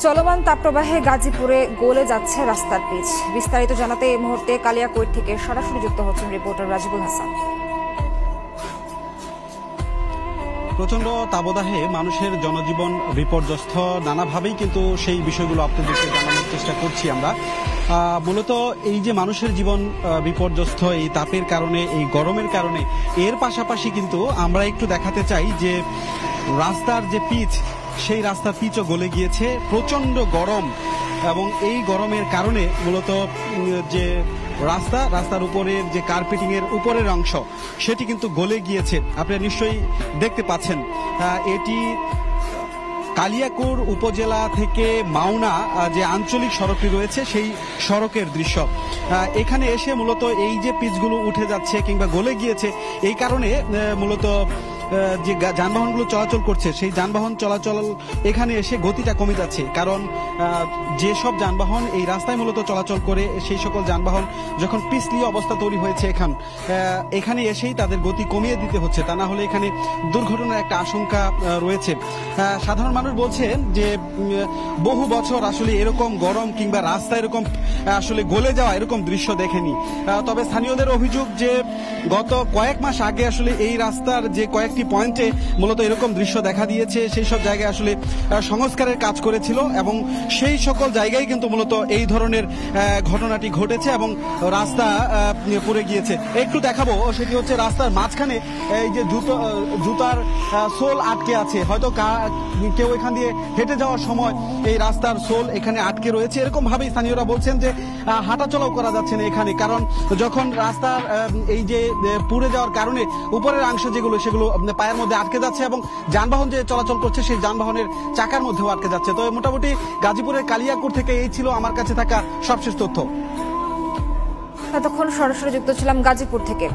চলমান তাপপ্রবাহে গাজীপুরে গলে যাচ্ছে রাস্তার পিচ। বিস্তারিত জানাতে এই মুহূর্তে কালিয়াকৈর থেকে সরাসরি যুক্ত হচ্ছেন রিপোর্টার রাজিবুল হাসান। প্রচন্ড তাপদাহে মানুষের জনজীবন বিপর্যস্ত, নানাভাবেই কিন্তু সেই বিষয়গুলো আপনাদেরকে জানানোর চেষ্টা করছি আমরা। মূলত এই যে মানুষের জীবন বিপর্যস্ত এই তাপের কারণে, এই গরমের কারণে, এর পাশাপাশি কিন্তু আমরা একটু দেখাতে চাই যে রাস্তার যে পিচ, সেই রাস্তার পিচও গলে গিয়েছে। প্রচন্ড গরম এবং এই গরমের কারণে মূলত যে রাস্তার উপরের যে কার্পেটিং এর উপরের অংশ সেটি কিন্তু গলে গিয়েছে। আপনারা নিশ্চয়ই দেখতে পাচ্ছেন এটি কালিয়াকৈর উপজেলা থেকে মাওনা যে আঞ্চলিক সড়কটি রয়েছে সেই সড়কের দৃশ্য। এখানে এসে মূলত এই যে পিচগুলো উঠে যাচ্ছে কিংবা গলে গিয়েছে, এই কারণে মূলত যে যানবাহনগুলো চলাচল করছে সেই যানবাহন চলাচল এখানে এসে গতিটা কমে যাচ্ছে। কারণ যেসব যানবাহন এই রাস্তায় মূলত চলাচল করে সেই সকল যানবাহন যখন পিছলিয়ে অবস্থা তৈরি হয়েছে এখানে এসেই তাদের গতি কমিয়ে দিতে হচ্ছে, তা না হলে এখানে দুর্ঘটনার একটা আশঙ্কা রয়েছে। সাধারণ মানুষ বলছেন যে বহু বছর আসলে এরকম গরম কিংবা রাস্তা এরকম আসলে গলে যাওয়া এরকম দৃশ্য দেখেনি। তবে স্থানীয়দের অভিযোগ যে গত কয়েক মাস আগে আসলে এই রাস্তার যে কয়েকটি পয়েন্টে মূলত এরকম দৃশ্য দেখা দিয়েছে, সেই সব জায়গায় আসলে সংস্কারের কাজ করেছিল এবং সেই সকল জায়গায় কিন্তু মূলত এই ধরনের ঘটনাটি ঘটেছে এবং রাস্তা পুড়ে গিয়েছে। একটু দেখাবো, সেটি হচ্ছে রাস্তার মাঝখানে এই যে জুতার সোল আটকে আছে, হয়তো কেউ এখান দিয়ে হেঁটে যাওয়ার সময় এই রাস্তার সোল এখানে আটকে রয়েছে। এরকম ভাবেই স্থানীয়রা বলছেন যে হাঁটা চলাও করা যাচ্ছে না এখানে, কারণ যখন রাস্তার এই যে পুড়ে যাওয়ার কারণে উপরের অংশ যেগুলো সেগুলো পায়ের মধ্যে আটকে যাচ্ছে এবং যানবাহন যে চলাচল করছে সেই যানবাহনের চাকার মধ্যেও আটকে যাচ্ছে। তো মোটামুটি গাজীপুরের কালিয়াকৈর থেকে এই ছিল আমার কাছে থাকা সবশেষ তথ্য। এতক্ষণ সরাসরি যুক্ত ছিলাম গাজীপুর থেকে।